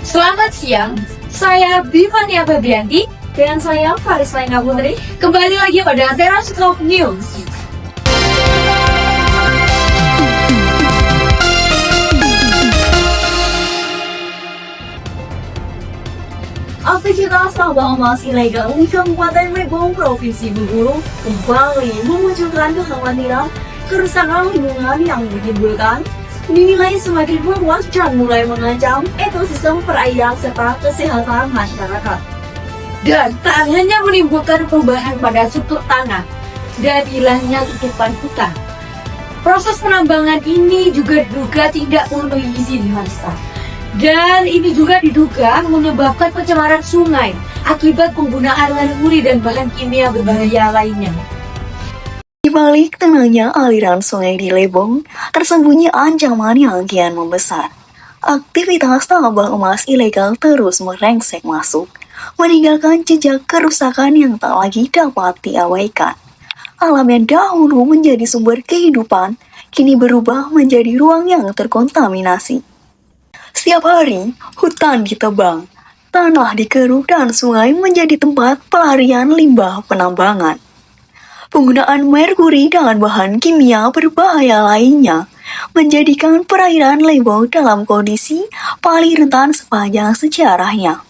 Selamat siang, saya Bivania Febrianti Dan saya Faris Laina Putri. kembali lagi pada Teras Top News. Aktivitas tambang emas ilegal di Kabupaten Lebong, Provinsi Bengkulu kembali memunculkan kekhawatiran kerusakan lingkungan yang ditimbulkan dinilai semakin meluas dan mulai mengancam ekosistem perairan serta kesehatan masyarakat. Dan tak hanya menimbulkan perubahan pada struktur tanah dan hilangnya tutupan hutan, proses penambangan ini juga diduga tidak memenuhi izin masa. Dan ini juga diduga menyebabkan pencemaran sungai akibat penggunaan merkuri dan bahan kimia berbahaya lainnya. Di balik tenangnya aliran sungai di Lebong, tersembunyi ancaman yang kian membesar. Aktivitas tambang emas ilegal terus merengsek masuk, meninggalkan jejak kerusakan yang tak lagi dapat diabaikan. Alam yang dahulu menjadi sumber kehidupan, kini berubah menjadi ruang yang terkontaminasi. Setiap hari, hutan ditebang, tanah dikeruk dan sungai menjadi tempat pelarian limbah penambangan. Penggunaan merkuri dan bahan kimia berbahaya lainnya menjadikan perairan Lebong dalam kondisi paling rentan sepanjang sejarahnya.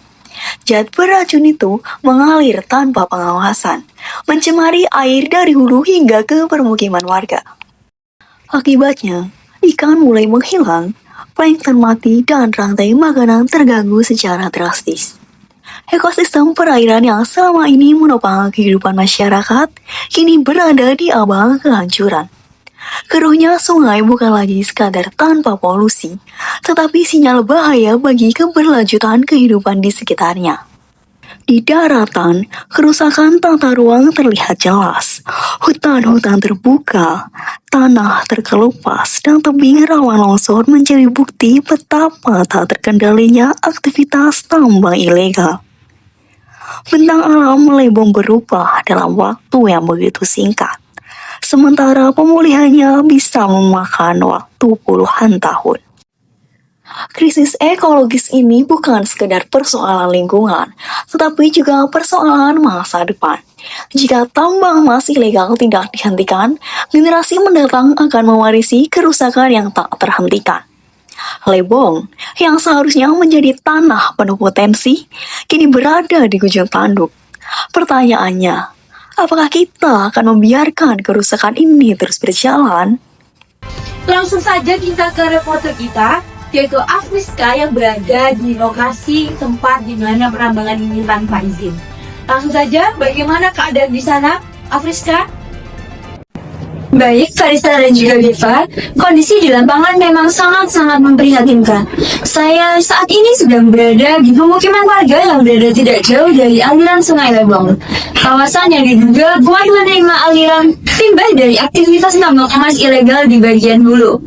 Zat beracun itu mengalir tanpa pengawasan, mencemari air dari hulu hingga ke permukiman warga. Akibatnya, ikan mulai menghilang, plankton mati, dan rantai makanan terganggu secara drastis. Ekosistem perairan yang selama ini menopang kehidupan masyarakat kini berada di ambang kehancuran. Keruhnya sungai bukan lagi sekadar tanpa polusi, tetapi sinyal bahaya bagi keberlanjutan kehidupan di sekitarnya. Di daratan, kerusakan tata ruang terlihat jelas. Hutan-hutan terbuka, tanah terkelupas, dan tebing rawan longsor menjadi bukti betapa tak terkendalinya aktivitas tambang ilegal. Bentang alam Lebong berubah dalam waktu yang begitu singkat, sementara pemulihannya bisa memakan waktu puluhan tahun. Krisis ekologis ini bukan sekedar persoalan lingkungan, tetapi juga persoalan masa depan. Jika tambang emas ilegal tidak dihentikan, generasi mendatang akan mewarisi kerusakan yang tak terhentikan. Lebong, yang seharusnya menjadi tanah penuh potensi, kini berada di ujung tanduk. Pertanyaannya, apakah kita akan membiarkan kerusakan ini terus berjalan? Langsung saja kita ke reporter kita, yaitu Afriska yang berada di lokasi tempat di mana penambangan ini tanpa izin. Langsung saja, bagaimana keadaan di sana, Afriska? Baik, Farisa dan juga Biva, kondisi di lapangan memang sangat-sangat memprihatinkan. Saya saat ini sedang berada di pemukiman warga yang berada tidak jauh dari aliran Sungai Lebong. Kawasan yang diduga kuat menerima aliran limbah dari aktivitas tambang emas ilegal di bagian hulu.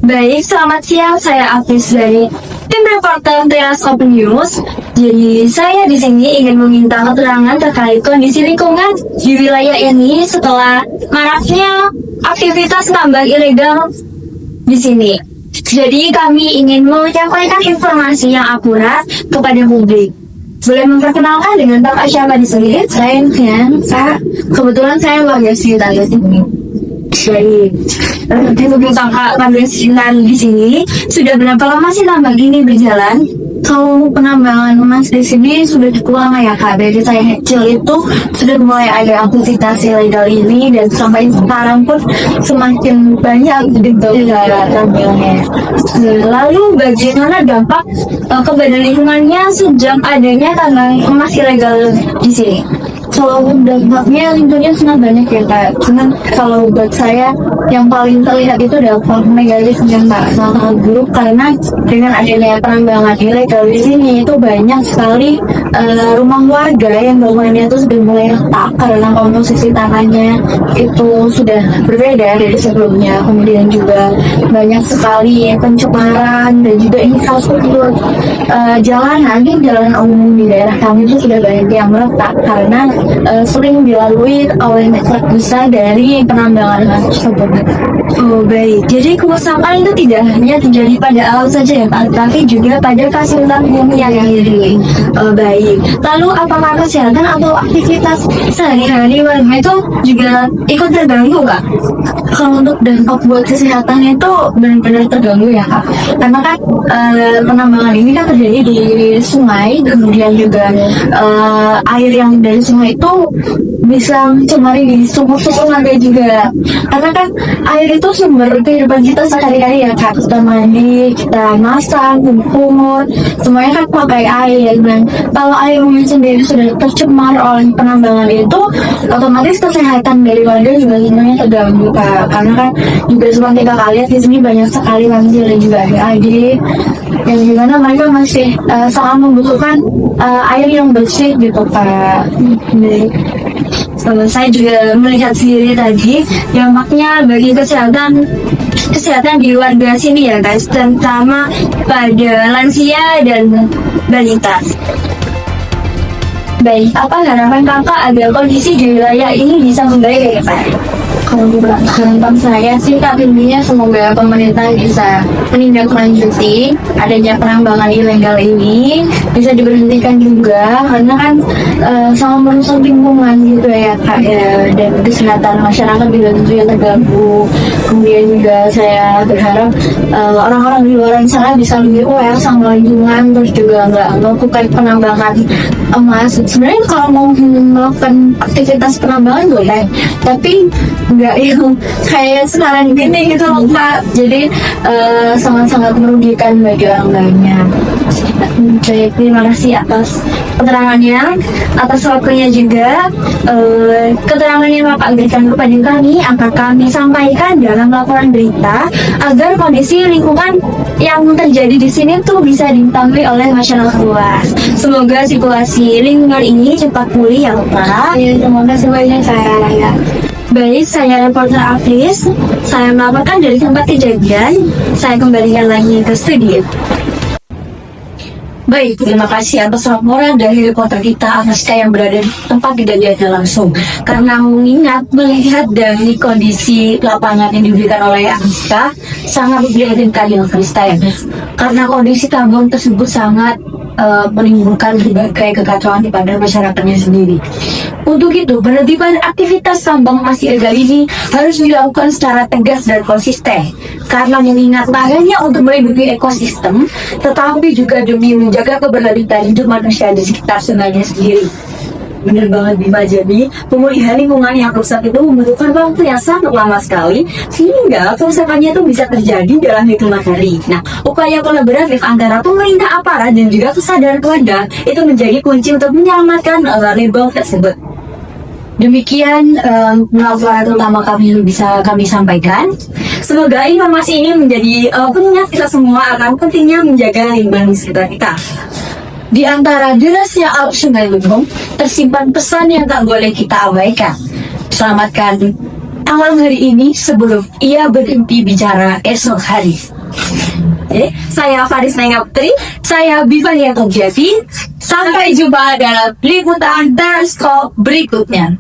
Baik, selamat siang, saya Afis dari tim reporter Teras Open News. Jadi saya di sini ingin meminta keterangan terkait kondisi lingkungan di wilayah ini setelah maraknya aktivitas tambang ilegal di sini. Jadi kami ingin menyampaikan informasi yang akurat kepada publik. Boleh memperkenalkan dengan Bapak siapa di sini? Saya Pak. Kebetulan saya warga sekitar di sini. Baik. Untuk kakak warga sekitar di sini, sudah berapa lama sih tambang ini berjalan? Kalau penambangan emas di sini sudah cukup lama ya Kak. Dari saya kecil itu sudah mulai ada aktivitas ilegal ini dan sampai sekarang pun semakin banyak tambangnya. Lalu bagaimana dampak kepada lingkungannya sejak adanya tambang emas ilegal di sini? Kalau dampaknya tentunya sangat banyak ya Kak. Cuman kalau buat saya yang paling terlihat itu dampak negatif yang sangat buruk, karena dengan adanya penambangan ilegal di sini itu banyak sekali rumah warga yang bangunannya itu sudah mulai retak karena komposisi tanahnya itu sudah berbeda dari sebelumnya. Kemudian juga banyak sekali pencemaran dan juga infrastruktur jalanan umum di daerah kami itu sudah banyak yang retak karena sering dilalui oleh network besar dari penambangan emas tersebut. Oh baik, jadi kerusakan itu tidak hanya terjadi pada alat saja ya Pak, tapi juga pada fasilitas bumi yang sendiri. Baik, lalu apakah kesehatan atau aktivitas sehari-hari warga itu juga ikut terganggu Pak? Kalau untuk dampak buat kesehatan itu benar-benar terganggu ya Kak. Karena kan penambangan ini kan terjadi di sungai, kemudian juga air yang dari sungai itu bisa mencemari di sumur-sumur lantai juga. Karena kan air itu sumber kehidupan kita sehari-hari ya Kak. Kita mandi, kita masak, kumur, semuanya kan pakai air. Dan kalau airnya sendiri sudah tercemar oleh penambangan itu, otomatis kesehatan dari warga juga semuanya terganggu Kak. Karena kan juga seperti kakak lihat di sini banyak sekali lansia dan juga adik-adik yang dimana mereka masih sangat membutuhkan air yang bersih gitu Kak. Saya juga melihat sendiri tadi dampaknya bagi kesehatan di warga sini ya guys, terutama pada lansia dan balita. Baik, apa harapan kakak agar kondisi di wilayah ini bisa membaik ya Pak? Kalau harapan saya sih Kak, intinya semoga pemerintah bisa menindaklanjuti adanya penambangan ilegal ini, bisa diberhentikan juga karena kan sangat merusak lingkungan gitu ya Kak ya, dan kesehatan masyarakat juga tentunya terganggu. Kemudian juga saya berharap orang-orang di luar sana bisa lebih aware sama lingkungan, terus juga nggak melakukan penambangan emas. Sebenarnya kalau mau melakukan aktivitas penambangan boleh, tapi nggak yang kayak sekarang gini gitu loh Pak. Jadi sangat-sangat merugikan bagi orang lainnya. Baik, terima kasih atas keterangannya, atas waktunya juga. Keterangan yang Bapak berikan kepada kami akan kami sampaikan dalam laporan berita agar kondisi lingkungan yang terjadi di sini tuh bisa diketahui oleh masyarakat luas. Semoga situasi lingkungan ini cepat pulih ya Bapak. Ya, terima kasih banyak saya. Baik, saya reporter Afis. Saya melaporkan dari tempat kejadian. Saya kembalikan lagi ke studio. Baik, terima kasih atas laporan dari reporter kita Anuska yang berada di tempat kejadiannya langsung. Karena mengingat, melihat dari kondisi lapangan yang diberikan oleh Anuska, sangat memprihatinkan yang freestyle. Karena kondisi tambang tersebut sangat menimbulkan berbagai kekacauan kepada masyarakatnya sendiri. Untuk itu, penertiban aktivitas tambang emas ilegal ini harus dilakukan secara tegas dan konsisten. Karena mengingat hanya untuk melindungi ekosistem, tetapi juga demi menjaga keberlanjutan hidup manusia di sekitar sungainya sendiri. Bener banget Bima, jadi pemulihan lingkungan yang rusak itu membutuhkan waktu yang sangat lama sekali, sehingga kerusakannya itu bisa terjadi dalam hitungan hari. Nah, upaya kolaboratif antara pemerintah, aparat, dan juga kesadaran warga itu menjadi kunci untuk menyelamatkan lembang tersebut. Demikian laporan utama kami bisa kami sampaikan. Semoga informasi ini menjadi pengingat kita semua akan pentingnya menjaga lingkungan sekitar kita. Di antara derasnya arus Sungai Lembong, tersimpan pesan yang tak boleh kita abaikan. Selamatkan alam hari ini sebelum ia berhenti bicara esok hari. Saya Faris Nengaputri, saya Bivania Tomjati. Sampai jumpa dalam liputan Terskop berikutnya.